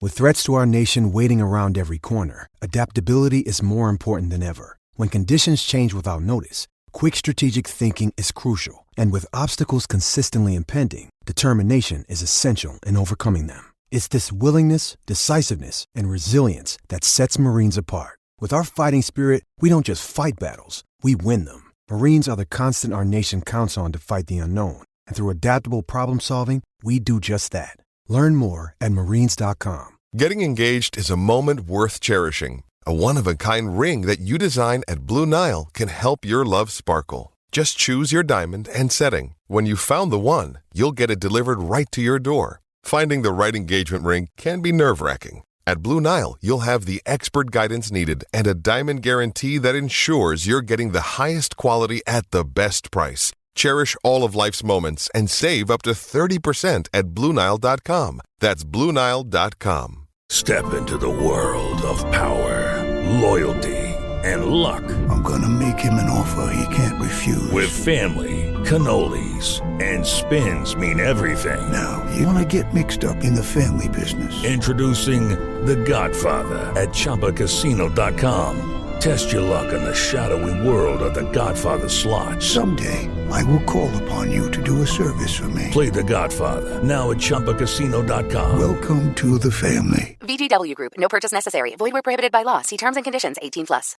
With threats to our nation waiting around every corner, adaptability is more important than ever. When conditions change without notice, quick strategic thinking is crucial. And with obstacles consistently impending, determination is essential in overcoming them. It's this willingness, decisiveness, and resilience that sets Marines apart. With our fighting spirit, we don't just fight battles, we win them. Marines are the constant our nation counts on to fight the unknown. And through adaptable problem solving, we do just that. Learn more at marines.com. Getting engaged is a moment worth cherishing. A one-of-a-kind ring that you design at Blue Nile can help your love sparkle. Just choose your diamond and setting. When you've found the one, you'll get it delivered right to your door. Finding the right engagement ring can be nerve-wracking. At Blue Nile, you'll have the expert guidance needed and a diamond guarantee that ensures you're getting the highest quality at the best price. Cherish all of life's moments and save up to 30% at BlueNile.com. That's BlueNile.com. Step into the world of power, loyalty, and luck. I'm gonna make him an offer he can't refuse. With family, cannolis, and spins mean everything. Now, you wanna get mixed up in the family business. Introducing The Godfather at ChumbaCasino.com. Test your luck in the shadowy world of The Godfather slot. Someday, I will call upon you to do a service for me. Play The Godfather, now at ChumbaCasino.com. Welcome to the family. VGW Group. No purchase necessary. Void where prohibited by law. See terms and conditions. 18+.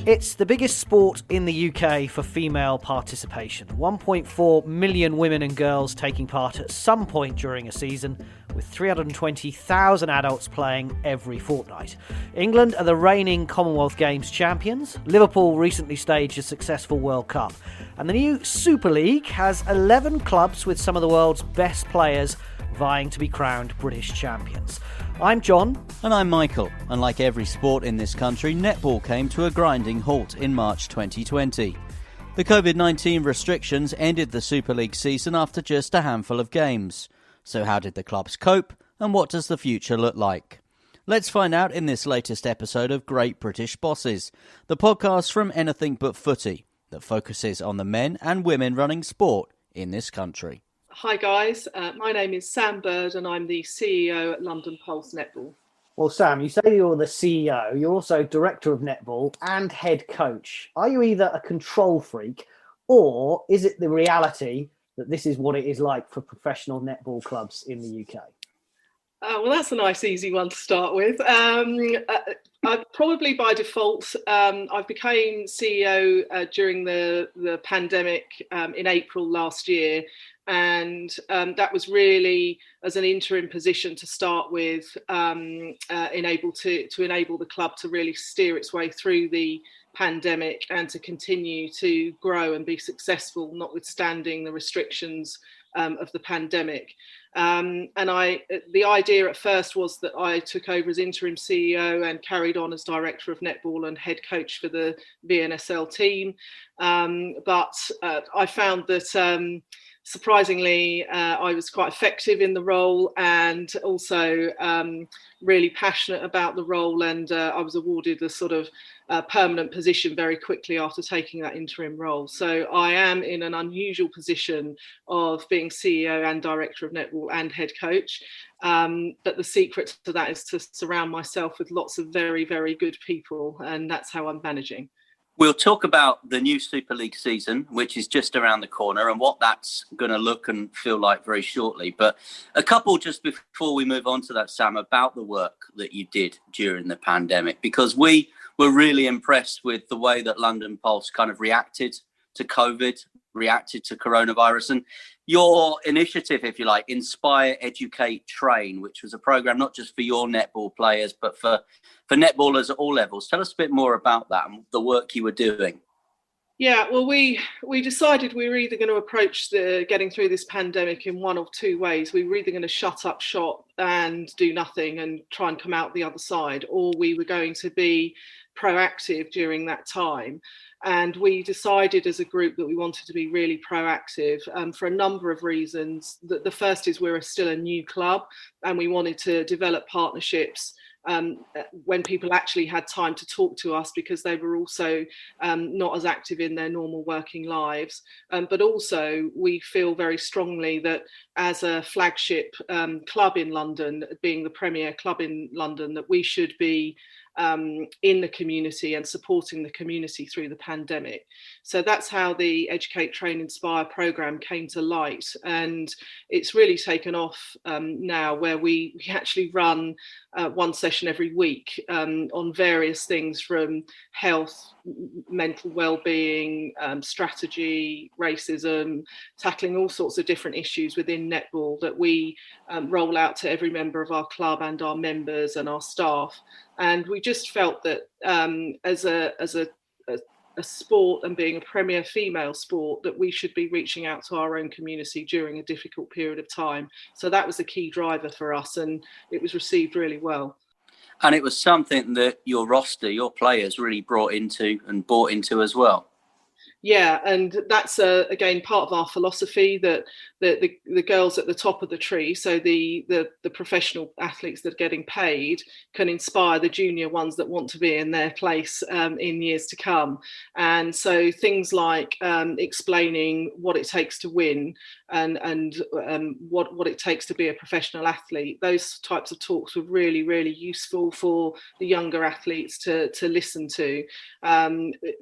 It's the biggest sport in the UK for female participation. 1.4 million women and girls taking part at some point during a season, with 320,000 adults playing every fortnight. England are the reigning Commonwealth Games champions. Liverpool recently staged a successful World Cup. And the new Super League has 11 clubs with some of the world's best players vying to be crowned British champions. I'm John. And I'm Michael. And like every sport in this country, netball came to a grinding halt in March 2020. The COVID-19 restrictions ended the Super League season after just a handful of games. So how did the clubs cope, and what does the future look like? Let's find out in this latest episode of Great British Bosses, the podcast from Anything But Footy, that focuses on the men and women running sport in this country. Hi guys, my name is Sam Bird and I'm the CEO at London Pulse Netball. Well, Sam, you say you're the CEO, you're also director of netball and head coach. Are you either a control freak or is it the reality that this is what it is like for professional netball clubs in the UK? Well, that's a nice, easy one to start with. Probably by default, I became CEO during the pandemic in April last year. And that was really as an interim position to start with, enable the club to really steer its way through the pandemic and to continue to grow and be successful, notwithstanding the restrictions of the pandemic. The idea at first was that I took over as interim CEO and carried on as director of netball and head coach for the VNSL team. But I found that surprisingly, I was quite effective in the role and also really passionate about the role. And I was awarded a sort of permanent position very quickly after taking that interim role. So I am in an unusual position of being CEO and director of netball and head coach. But the secret to that is to surround myself with lots of very, very good people. And that's how I'm managing. We'll talk about the new Super League season, which is just around the corner, and what that's going to look and feel like very shortly. But a couple just before we move on to that, Sam, about the work that you did during the pandemic, because we were really impressed with the way that London Pulse kind of reacted to COVID, reacted to coronavirus, and your initiative, if you like, Inspire, Educate, Train, which was a program not just for your netball players, but for netballers at all levels. Tell us a bit more about that and the work you were doing. Yeah, well, we decided we were either going to approach getting through this pandemic in one of two ways. We were either going to shut up shop and do nothing and try and come out the other side, or we were going to be proactive during that time. And we decided as a group that we wanted to be really proactive for a number of reasons. The first is we're still a new club and we wanted to develop partnerships when people actually had time to talk to us, because they were also not as active in their normal working lives. But also we feel very strongly that as a flagship club in London, being the premier club in London, that we should be in the community and supporting the community through the pandemic. So that's how the Educate, Train, Inspire programme came to light. And it's really taken off now, where we actually run one session every week on various things from health, mental well-being, strategy, racism, tackling all sorts of different issues within netball that we roll out to every member of our club and our members and our staff. And we just felt that as a sport, and being a premier female sport, that we should be reaching out to our own community during a difficult period of time. So that was a key driver for us, and it was received really well. And it was something that your roster, your players really bought into as well. Yeah, and that's again part of our philosophy, that the girls at the top of the tree, so the professional athletes that are getting paid, can inspire the junior ones that want to be in their place in years to come. And so things like explaining what it takes to win and what it takes to be a professional athlete, those types of talks were really, really useful for the younger athletes to listen to,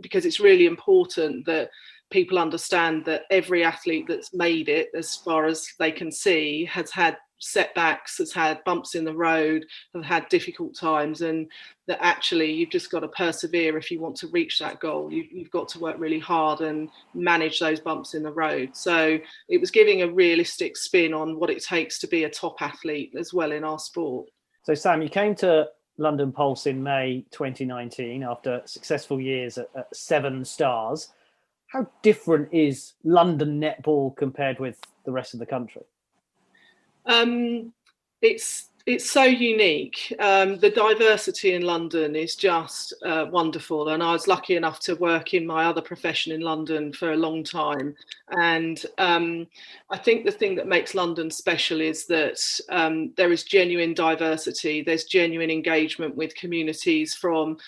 because it's really important that people understand that every athlete that's made it, as far as they can see, has had setbacks, has had bumps in the road, have had difficult times, and that actually you've just got to persevere if you want to reach that goal. You've got to work really hard and manage those bumps in the road. So it was giving a realistic spin on what it takes to be a top athlete as well in our sport. So Sam, you came to London Pulse in May 2019 after successful years at 7 Stars. How different is London netball compared with the rest of the country? It's so unique. The diversity in London is just wonderful. And I was lucky enough to work in my other profession in London for a long time. And I think the thing that makes London special is that there is genuine diversity. There's genuine engagement with communities, from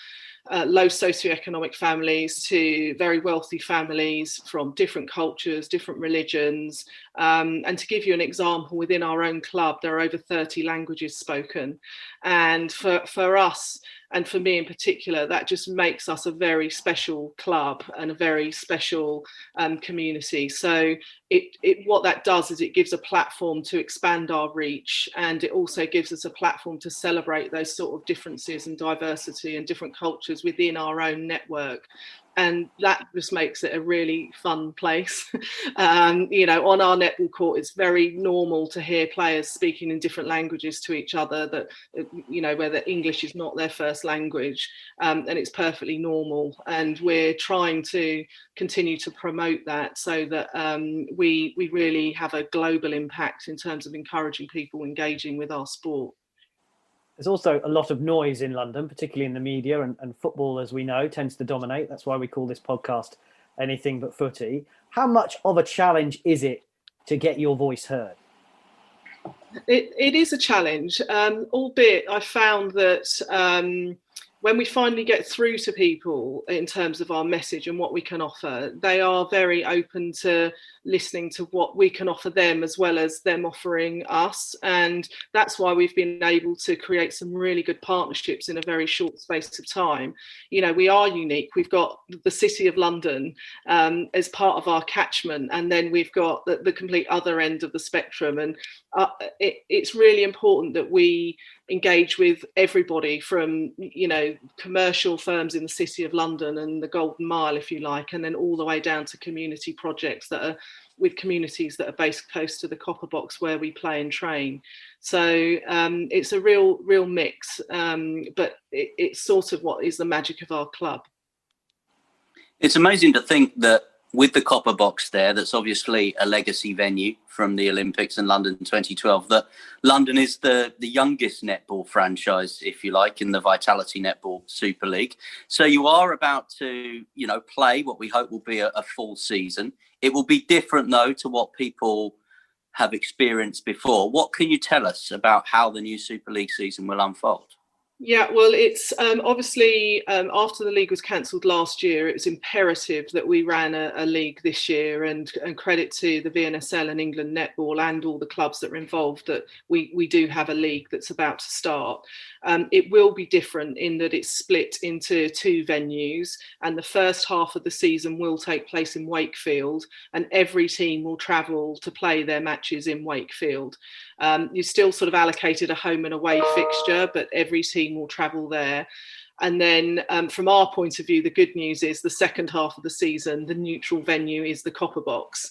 low socioeconomic families to very wealthy families, from different cultures, different religions. And to give you an example, within our own club, there are over 30 languages spoken. And for us, and for me in particular, that just makes us a very special club and a very special community. So what that does is it gives a platform to expand our reach, and it also gives us a platform to celebrate those sort of differences and diversity and different cultures within our own network. And that just makes it a really fun place. On our netball court, it's very normal to hear players speaking in different languages to each other, that, where the English is not their first language. And it's perfectly normal. And we're trying to continue to promote that, so that we really have a global impact in terms of encouraging people engaging with our sport. There's also a lot of noise in London, particularly in the media, and football, as we know, tends to dominate. That's why we call this podcast Anything But Footy. How much of a challenge is it to get your voice heard? It is a challenge, albeit I found that when we finally get through to people in terms of our message and what we can offer, they are very open to listening to what we can offer them, as well as them offering us. And that's why we've been able to create some really good partnerships in a very short space of time. We are unique. We've got the City of London as part of our catchment, and then we've got the complete other end of the spectrum. And it's really important that we engage with everybody, from commercial firms in the City of London and the Golden Mile, if you like, and then all the way down to community projects that are with communities that are based close to the Copperbox where we play and train. So it's a real mix, but it's sort of what is the magic of our club. It's amazing to think that with the Copperbox there, that's obviously a legacy venue from the Olympics in London 2012, that London is the youngest netball franchise, if you like, in the Vitality Netball SuperLeague. So you are about to, play what we hope will be a full season. It will be different, though, to what people have experienced before. What can you tell us about how the new Super League season will unfold? Yeah, well, it's obviously after the league was cancelled last year, it was imperative that we ran a league this year, and credit to the VNSL and England Netball and all the clubs that are involved that we do have a league that's about to start. It will be different in that it's split into 2 venues, and the first half of the season will take place in Wakefield, and every team will travel to play their matches in Wakefield. You still sort of allocated a home and away fixture, but every team will travel there. And then from our point of view, the good news is the second half of the season, the neutral venue is the Copperbox.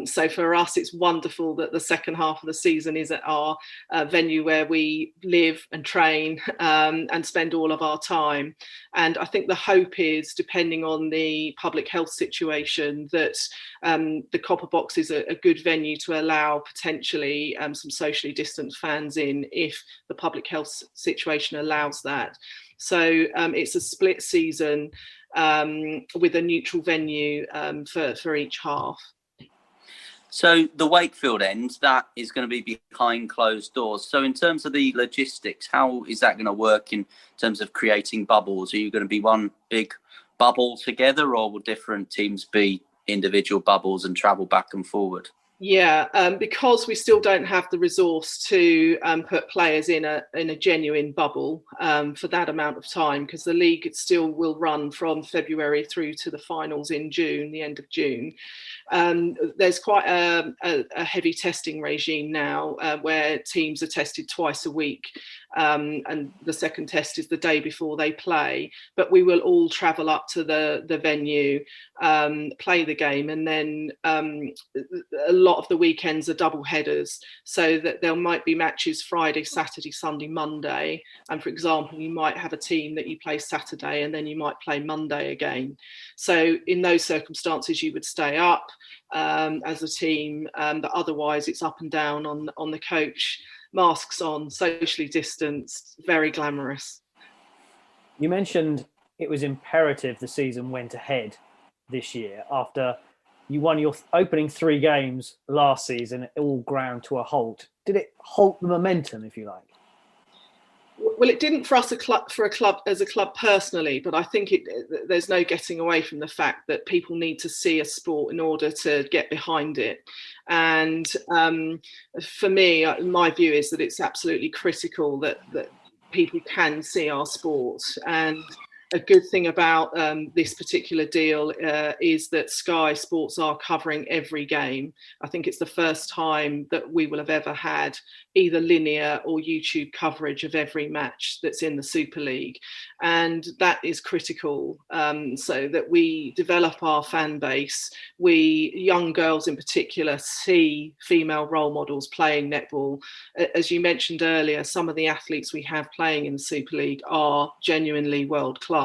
So for us, it's wonderful that the second half of the season is at our venue where we live and train and spend all of our time. And I think the hope is, depending on the public health situation, that the Copperbox is a good venue to allow potentially some socially distant fans in if the public health situation allows that. So it's a split season with a neutral venue for each half. So the Wakefield end, that is going to be behind closed doors. So in terms of the logistics, how is that going to work in terms of creating bubbles? Are you going to be one big bubble together, or will different teams be individual bubbles and travel back and forward? Yeah, because we still don't have the resource to put players in a genuine bubble for that amount of time, because the league still will run from February through to the finals in June, the end of June. There's quite a heavy testing regime now where teams are tested twice a week. And the second test is the day before they play, but we will all travel up to the venue, play the game, and then a lot of the weekends are double headers, so that there might be matches Friday, Saturday, Sunday, Monday. And for example, you might have a team that you play Saturday and then you might play Monday again. So in those circumstances, you would stay up as a team, but otherwise it's up and down on the coach. Masks on, socially distanced, very glamorous. You mentioned it was imperative the season went ahead this year after you won your opening 3 games last season, it all ground to a halt. Did it halt the momentum, if you like? Well, it didn't for us as a club personally, but I think there's no getting away from the fact that people need to see a sport in order to get behind it. And for me, my view is that it's absolutely critical that people can see our sport. And a good thing about this particular deal is that Sky Sports are covering every game. I think it's the first time that we will have ever had either linear or YouTube coverage of every match that's in the Super League. And that is critical so that we develop our fan base. We, young girls in particular, see female role models playing netball. As you mentioned earlier, some of the athletes we have playing in the Super League are genuinely world class.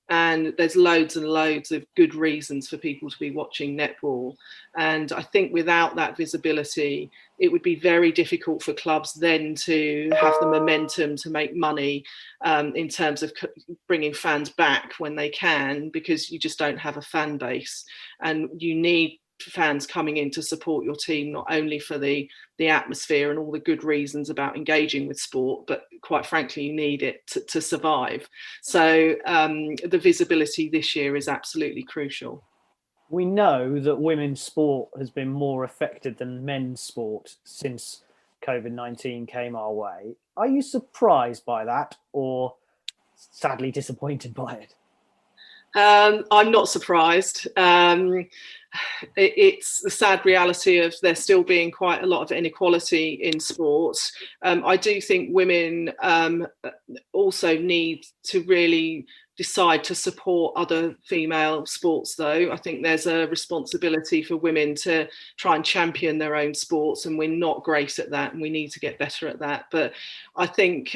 And there's loads and loads of good reasons for people to be watching netball. And I think without that visibility, it would be very difficult for clubs then to have the momentum to make money in terms of bringing fans back when they can, because you just don't have a fan base. And you need fans coming in to support your team, not only for the atmosphere and all the good reasons about engaging with sport, but quite frankly, you need it to survive. So the visibility this year is absolutely crucial. We know that women's sport has been more affected than men's sport since COVID-19 came our way. Are you surprised by that, or sadly disappointed by it? I'm not surprised. It's the sad reality of there still being quite a lot of inequality in sports. I do think women also need to really decide to support other female sports, though. I think there's a responsibility for women to try and champion their own sports, and we're not great at that, and we need to get better at that. But I think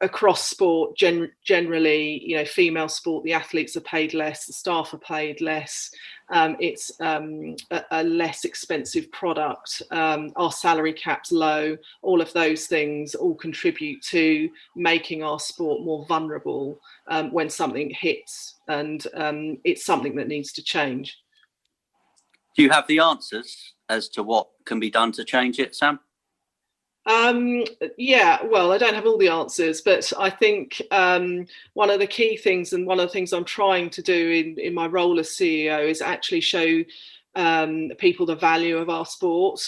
across sport, generally, female sport, the athletes are paid less, the staff are paid less. It's a less expensive product. Our salary cap's low. All of those things all contribute to making our sport more vulnerable when something hits, and it's something that needs to change. Do you have the answers as to what can be done to change it, Sam? Yeah, well, I don't have all the answers, but I think one of the key things, and one of the things I'm trying to do in my role as CEO, is actually show people the value of our sport.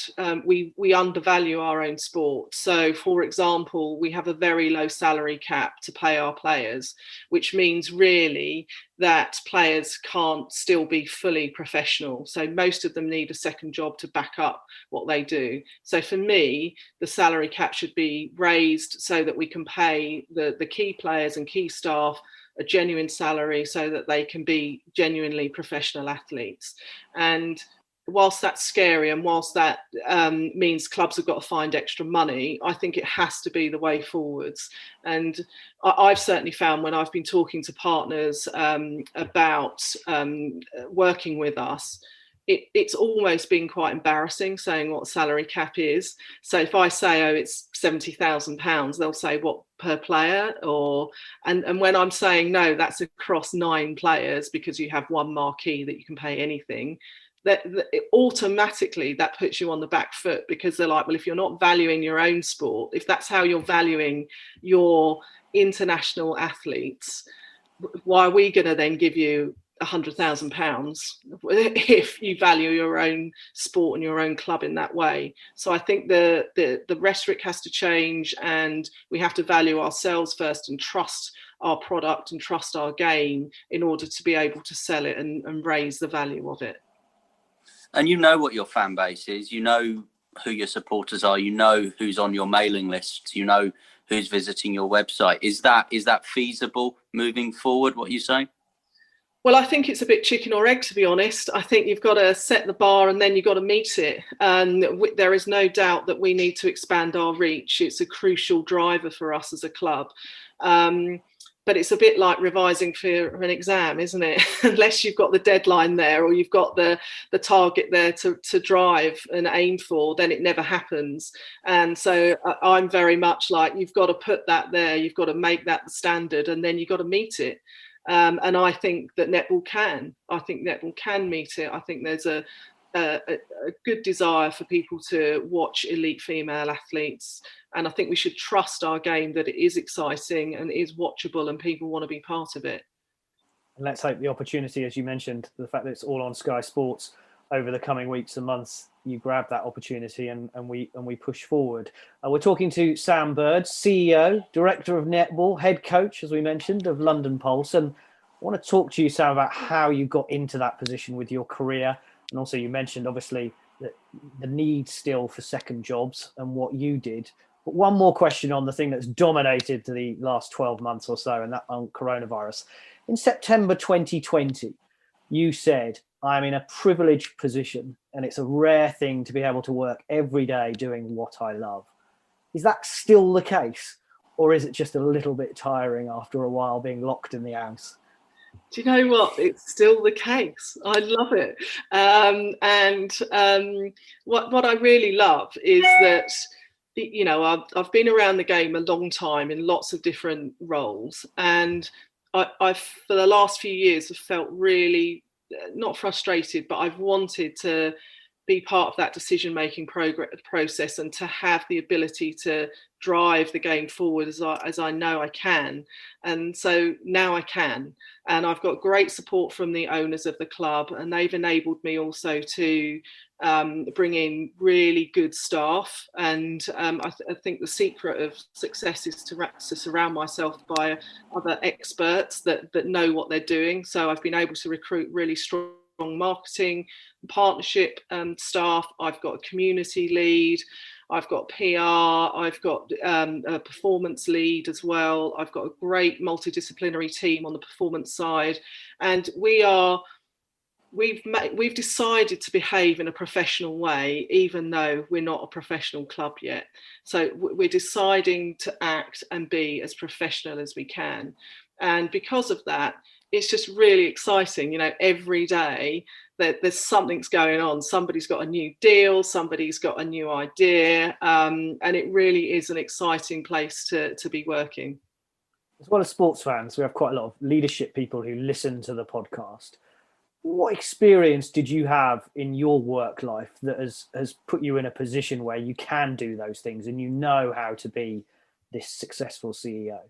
We undervalue our own sport. So, for example, we have a very low salary cap to pay our players, which means really that players can't still be fully professional. So most of them need a second job to back up what they do. So for me, the salary cap should be raised so that we can pay the key players and key staff a genuine salary so that they can be genuinely professional athletes. And whilst that's scary, and whilst that means clubs have got to find extra money, I think it has to be the way forwards. And I've certainly found, when I've been talking to partners about working with us, it's almost been quite embarrassing saying what salary cap is. So if I say, oh, it's £70,000, they'll say, what, per player? And when I'm saying, no, that's across 9 players because you have one marquee that you can pay anything, that automatically that puts you on the back foot, because they're like, well, if you're not valuing your own sport, if that's how you're valuing your international athletes, why are we going to then give you £100,000 if you value your own sport and your own club in that way? So I think the rhetoric has to change, and we have to value ourselves first and trust our product and trust our game in order to be able to sell it and raise the value of it. And you know what your fan base is, you know who your supporters are, you know who's on your mailing list, you know who's visiting your website. Is that feasible moving forward, what you say? Well, I think it's a bit chicken or egg, to be honest. I think you've got to set the bar and then you've got to meet it. And there is no doubt that we need to expand our reach. It's a crucial driver for us as a club. But it's a bit like revising for an exam, isn't it? Unless you've got the deadline there, or you've got the target there to drive and aim for, then it never happens. And so I'm very much like, you've got to put that there, you've got to make that the standard, and then you've got to meet it. And I think that netball can. I think netball can meet it. I think there's a good desire for people to watch elite female athletes, and I think we should trust our game that it is exciting and is watchable and people want to be part of it. And let's hope the opportunity, as you mentioned, the fact that it's all on Sky Sports over the coming weeks and months, you grab that opportunity and we push forward. We're talking to Sam Bird, CEO, Director of Netball, Head Coach, as we mentioned, of London Pulse. And I want to talk to you, Sam, about how you got into that position with your career. And also you mentioned, obviously, that the need still for second jobs and what you did. But one more question on the thing that's dominated the last 12 months or so, and that on coronavirus. In September 2020, you said, I'm in a privileged position and it's a rare thing to be able to work every day doing what I love. Is that still the case? Or is it just a little bit tiring after a while being locked in the house? Do you know what? It's still the case. I love it. What I really love is that, you know, I've been around the game a long time in lots of different roles. And I've, for the last few years, have felt really not frustrated, but I've wanted to be part of that decision-making process and to have the ability to drive the game forward as I know I can. And so now I can. And I've got great support from the owners of the club, and they've enabled me also to bring in really good staff. And I think the secret of success is to surround myself by other experts that know what they're doing. So I've been able to recruit really strong marketing, partnership staff. I've got a community lead, I've got PR, I've got a performance lead as well. I've got a great multidisciplinary team on the performance side, and we've decided to behave in a professional way, even though we're not a professional club yet. So we're deciding to act and be as professional as we can, and because of that, it's just really exciting. You know, every day that there's something's going on. Somebody's got a new deal, somebody's got a new idea, and it really is an exciting place to be working. As well as sports fans, we have quite a lot of leadership people who listen to the podcast. What experience did you have in your work life that has put you in a position where you can do those things and you know how to be this successful CEO?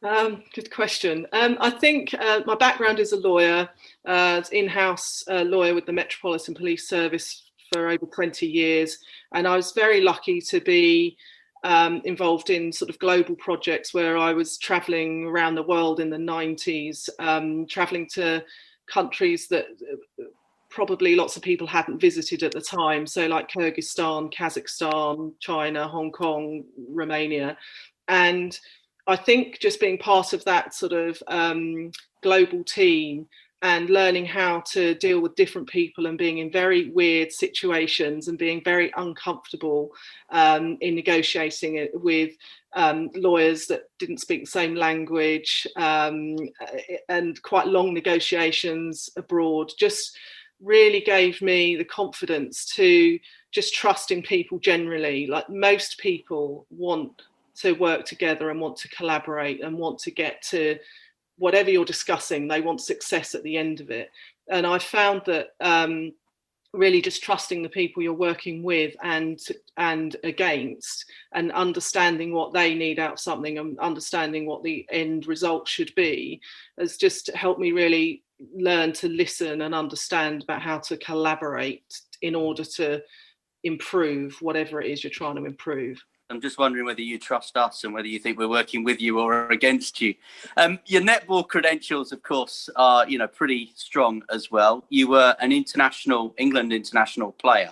Good question. I think my background is a lawyer, in-house lawyer with the Metropolitan Police Service for over 20 years. And I was very lucky to be involved in sort of global projects where I was traveling around the world in the 90s, traveling to countries that probably lots of people hadn't visited at the time. So like Kyrgyzstan, Kazakhstan, China, Hong Kong, Romania. And I think just being part of that sort of global team and learning how to deal with different people and being in very weird situations and being very uncomfortable in negotiating it with lawyers that didn't speak the same language and quite long negotiations abroad just really gave me the confidence to just trust in people generally. Like most people want to work together and want to collaborate and want to get to whatever you're discussing, they want success at the end of it. And I found that really just trusting the people you're working with and against and understanding what they need out of something and understanding what the end result should be has just helped me really learn to listen and understand about how to collaborate in order to improve whatever it is you're trying to improve. I'm just wondering whether you trust us and whether you think we're working with you or against you. Your netball credentials, of course, are pretty strong as well. You were an England international player,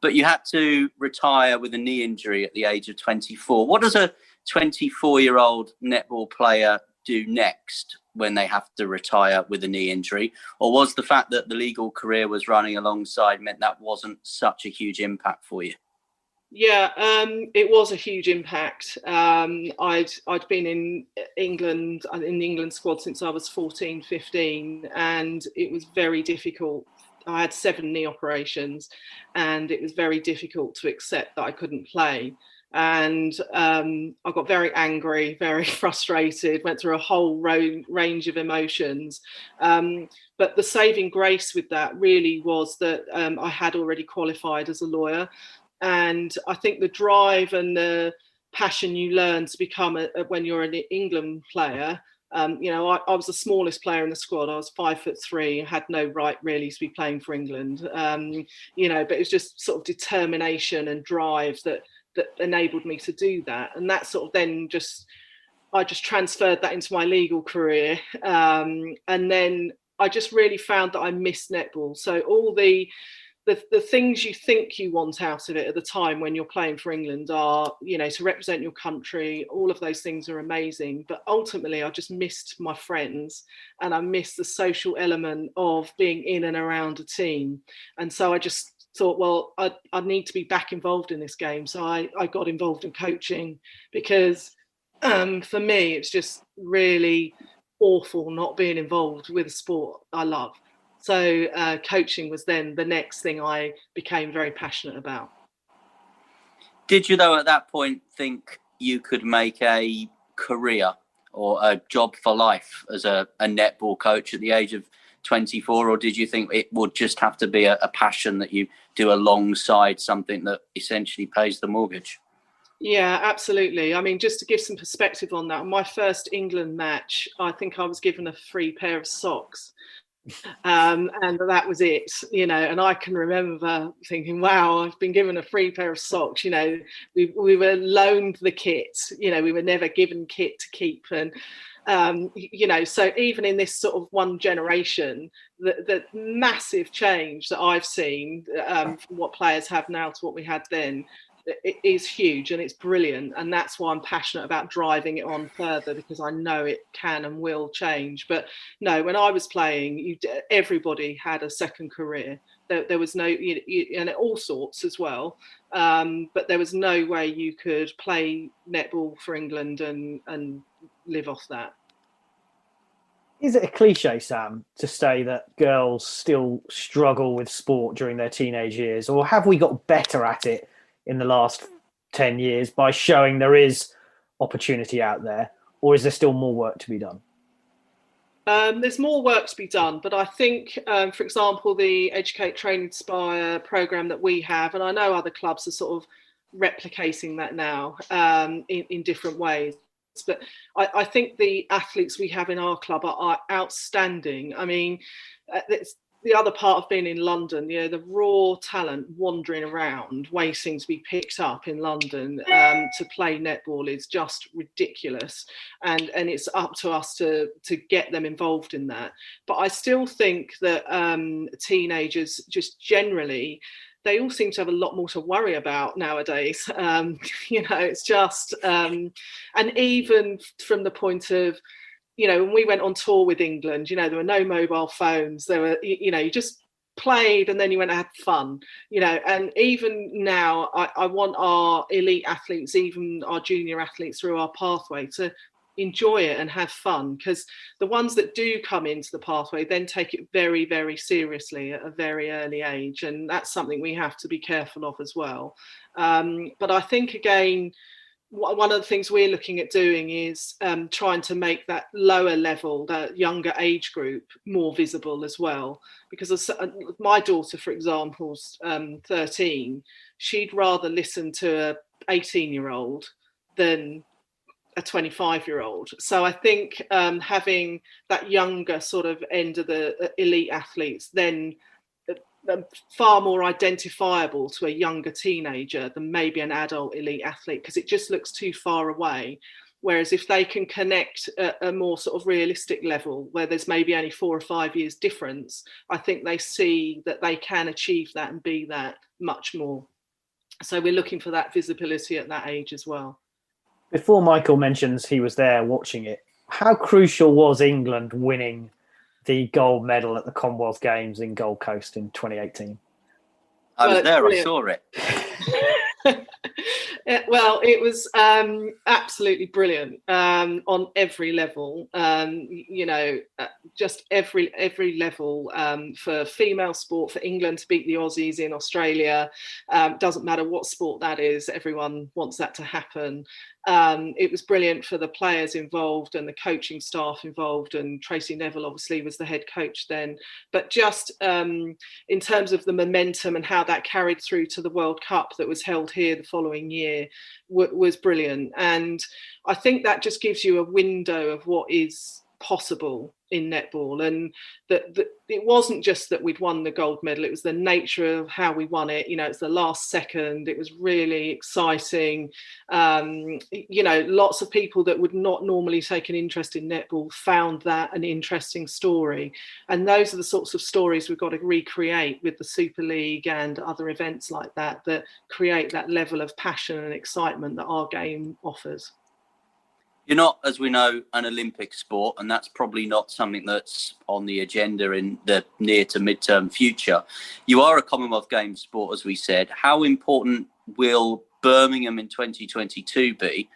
but you had to retire with a knee injury at the age of 24. What does a 24-year-old netball player do next when they have to retire with a knee injury? Or was the fact that the legal career was running alongside meant that wasn't such a huge impact for you? Yeah, it was a huge impact. I'd been in the England squad since I was 14, 15, and it was very difficult. I had 7 knee operations, and it was very difficult to accept that I couldn't play. And I got very angry, very frustrated, went through a whole range of emotions. But the saving grace with that really was that I had already qualified as a lawyer. And I think the drive and the passion you learn to become when you're an England player, I was the smallest player in the squad. I was 5'3", had no right really to be playing for England, but it was just sort of determination and drive that enabled me to do that. And that sort of then I just transferred that into my legal career. And then I just really found that I missed netball. So all the things you think you want out of it at the time when you're playing for England are, to represent your country, all of those things are amazing. But ultimately, I just missed my friends and I missed the social element of being in and around a team. And so I just thought, well, I need to be back involved in this game. So I got involved in coaching because for me, it's just really awful not being involved with a sport I love. So coaching was then the next thing I became very passionate about. Did you, though, at that point think you could make a career or a job for life as a netball coach at the age of 24? Or did you think it would just have to be a passion that you do alongside something that essentially pays the mortgage? Yeah, absolutely. I mean, just to give some perspective on that, my first England match, I think I was given a free pair of socks. And that was it, and I can remember thinking, wow, I've been given a free pair of socks. We were loaned the kit, we were never given kit to keep. And so even in this sort of one generation, the massive change that I've seen from what players have now to what we had then, it is huge and it's brilliant, and that's why I'm passionate about driving it on further, because I know it can and will change. But no, when I was playing, everybody had a second career. There was no, and all sorts as well, but there was no way you could play netball for England and live off that. Is it a cliche, Sam, to say that girls still struggle with sport during their teenage years, or have we got better at it in the last 10 years by showing there is opportunity out there, or is there still more work to be done? There's more work to be done, but I think, for example, the Educate, Train, Inspire programme that we have, and I know other clubs are sort of replicating that now in different ways. But I think the athletes we have in our club are outstanding. I mean, it's the other part of being in London, the raw talent wandering around, waiting to be picked up in London to play netball is just ridiculous. And it's up to us to get them involved in that. But I still think that teenagers just generally, they all seem to have a lot more to worry about nowadays. It's just, and even from the point of, when we went on tour with England, there were no mobile phones. There were, you just played and then you went and had fun, and even now I want our elite athletes, even our junior athletes through our pathway, to enjoy it and have fun, because the ones that do come into the pathway then take it very, very seriously at a very early age, and that's something we have to be careful of as well. But I think, again, one of the things we're looking at doing is trying to make that lower level, that younger age group, more visible as well, because my daughter, for example, is 13. She'd rather listen to an 18-year-old than a 25-year-old. So I think having that younger sort of end of the elite athletes then far more identifiable to a younger teenager than maybe an adult elite athlete, because it just looks too far away. Whereas if they can connect at a more sort of realistic level, where there's maybe only 4 or 5 years difference, I think they see that they can achieve that and be that much more. So we're looking for that visibility at that age as well. Before Michael mentions he was there watching it, how crucial was England winning the gold medal at the Commonwealth Games in Gold Coast in 2018? I was there, brilliant. I saw it. Well, it was absolutely brilliant on every level. Just every level for female sport, for England to beat the Aussies in Australia. Doesn't matter what sport that is, everyone wants that to happen. It was brilliant for the players involved and the coaching staff involved, and Tracy Neville obviously was the head coach then. But just in terms of the momentum and how that carried through to the World Cup that was held here the following year was brilliant. And I think that just gives you a window of what is possible in netball, and that it wasn't just that we'd won the gold medal, it was the nature of how we won it. It's the last second, it was really exciting. Lots of people that would not normally take an interest in netball found that an interesting story, and those are the sorts of stories we've got to recreate with the Super League and other events like that create that level of passion and excitement that our game offers. You're not, as we know, an Olympic sport, and that's probably not something that's on the agenda in the near to mid-term future. You are a Commonwealth Games sport, as we said. How important will Birmingham in 2022 be?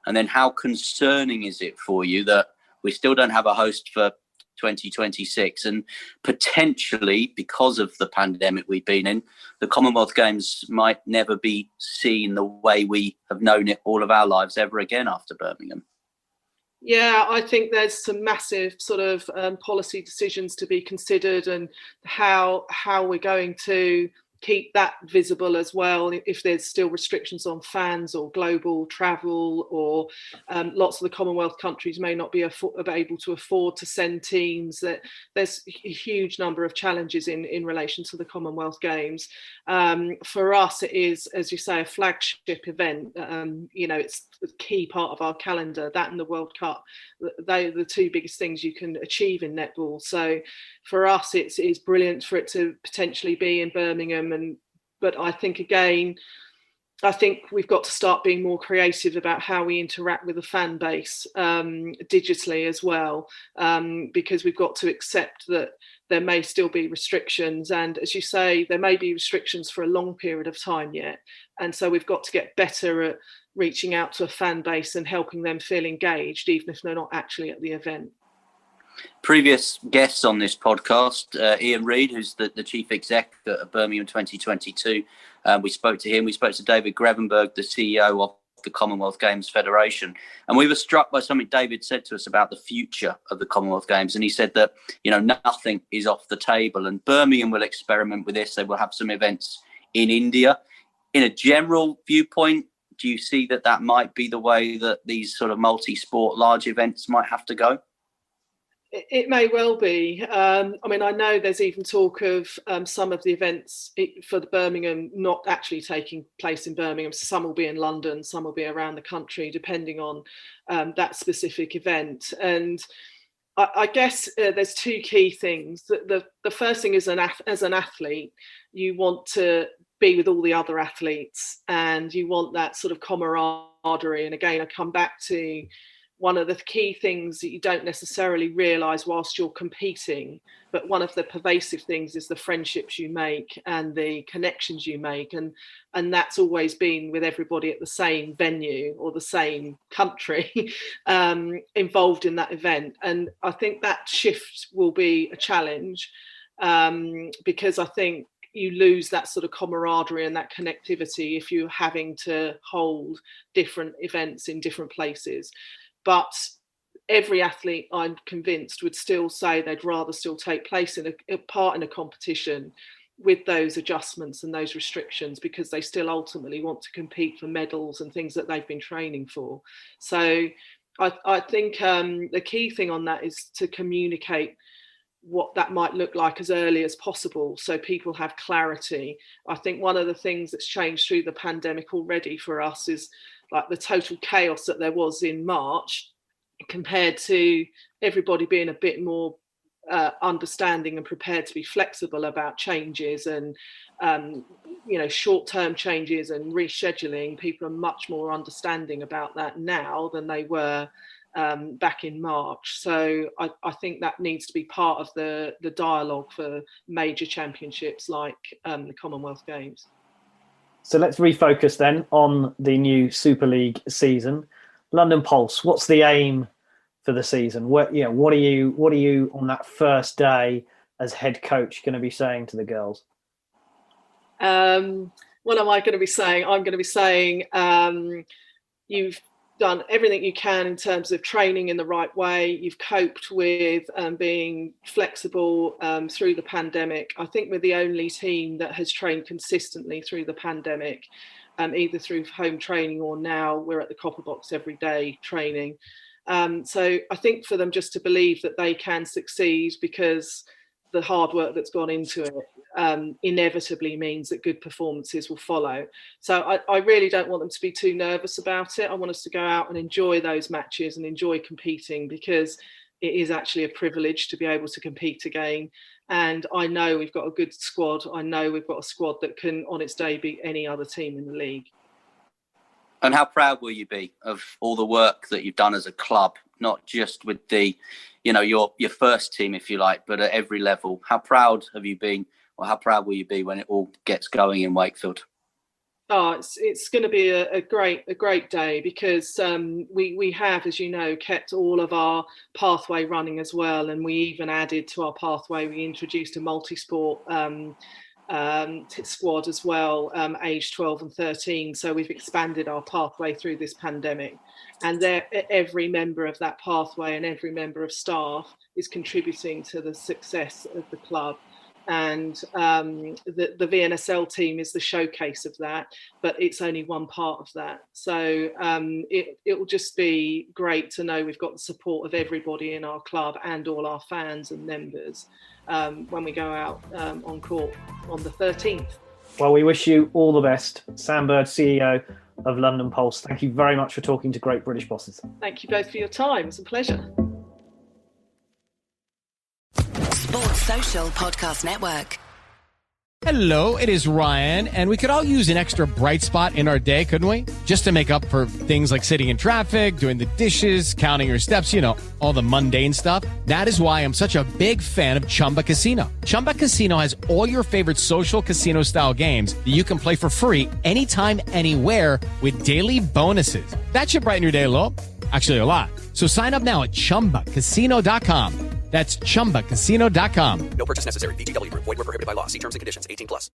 And then how concerning is it for you that we still don't have a host for 2026, and potentially, because of the pandemic we've been in, the Commonwealth Games might never be seen the way we have known it all of our lives ever again after Birmingham? Yeah, I think there's some massive sort of policy decisions to be considered, and how we're going to keep that visible as well, if there's still restrictions on fans or global travel, or lots of the Commonwealth countries may not be able to afford to send teams. That there's a huge number of challenges in relation to the Commonwealth Games. For us, it is, as you say, a flagship event. It's a key part of our calendar, that and the World Cup. They are the two biggest things you can achieve in netball. So for us, it's brilliant for it to potentially be in Birmingham. But I think, again, we've got to start being more creative about how we interact with the fan base digitally as well, because we've got to accept that there may still be restrictions. And as you say, there may be restrictions for a long period of time yet. And so we've got to get better at reaching out to a fan base and helping them feel engaged, even if they're not actually at the event. Previous guests on this podcast, Ian Reid, who's the chief exec at Birmingham 2022. We spoke to him. We spoke to David Grevenberg, the CEO of the Commonwealth Games Federation. And we were struck by something David said to us about the future of the Commonwealth Games. And he said that, nothing is off the table. And Birmingham will experiment with this. They will have some events in India. In a general viewpoint, do you see that might be the way that these sort of multi-sport large events might have to go? It may well be. I know there's even talk of some of the events for the Birmingham not actually taking place in Birmingham. So some will be in London, some will be around the country, depending on that specific event. And I guess there's two key things. The first thing is, as an athlete, you want to be with all the other athletes and you want that sort of camaraderie. And again, I come back to one of the key things that you don't necessarily realise whilst you're competing, but one of the pervasive things is the friendships you make and the connections you make. And that's always been with everybody at the same venue or the same country involved in that event. And I think that shift will be a challenge because I think you lose that sort of camaraderie and that connectivity if you're having to hold different events in different places. But every athlete, I'm convinced, would still say they'd rather still take place in a part in a competition with those adjustments and those restrictions, because they still ultimately want to compete for medals and things that they've been training for. So I think the key thing on that is to communicate what that might look like as early as possible so people have clarity. I think one of the things that's changed through the pandemic already for us is like the total chaos that there was in March compared to everybody being a bit more understanding and prepared to be flexible about changes and, short-term changes and rescheduling. People are much more understanding about that now than they were back in March. So I think that needs to be part of the dialogue for major championships like the Commonwealth Games. So let's refocus then on the new Super League season. London Pulse, what's the aim for the season? What are you on that first day as head coach going to be saying to the girls? What am I going to be saying? I'm going to be saying you've done everything you can in terms of training in the right way. You've coped with being flexible through the pandemic. I think we're the only team that has trained consistently through the pandemic, either through home training or now we're at the Copperbox every day training. So I think for them just to believe that they can succeed, because the hard work that's gone into it inevitably means that good performances will follow. So I really don't want them to be too nervous about it. I want us to go out and enjoy those matches and enjoy competing, because it is actually a privilege to be able to compete again. And I know we've got a good squad. I know we've got a squad that can, on its day, beat any other team in the league. And how proud will you be of all the work that you've done as a club, not just with the, your first team, if you like, but at every level? How proud have you been, or how proud will you be when it all gets going in Wakefield? Oh, it's going to be a great day, because we have, as you know, kept all of our pathway running as well, and we even added to our pathway. We introduced a multi-sport squad as well, aged 12 and 13. So we've expanded our pathway through this pandemic, and every member of that pathway and every member of staff is contributing to the success of the club. And the VNSL team is the showcase of that, but it's only one part of that. So it will just be great to know we've got the support of everybody in our club and all our fans and members when we go out on court on the 13th. Well, we wish you all the best. Sam Bird, CEO of London Pulse, thank you very much for talking to Great British Bosses. Thank you both for your time. It's a pleasure. Sports Social Podcast Network. Hello, it is Ryan, and we could all use an extra bright spot in our day, couldn't we? Just to make up for things like sitting in traffic, doing the dishes, counting your steps, all the mundane stuff. That is why I'm such a big fan of Chumba Casino. Chumba Casino has all your favorite social casino-style games that you can play for free anytime, anywhere with daily bonuses. That should brighten your day a little. Actually, a lot. So sign up now at ChumbaCasino.com. That's ChumbaCasino.com. No purchase necessary. VGW Group. Void where prohibited by law. See terms and conditions. 18+.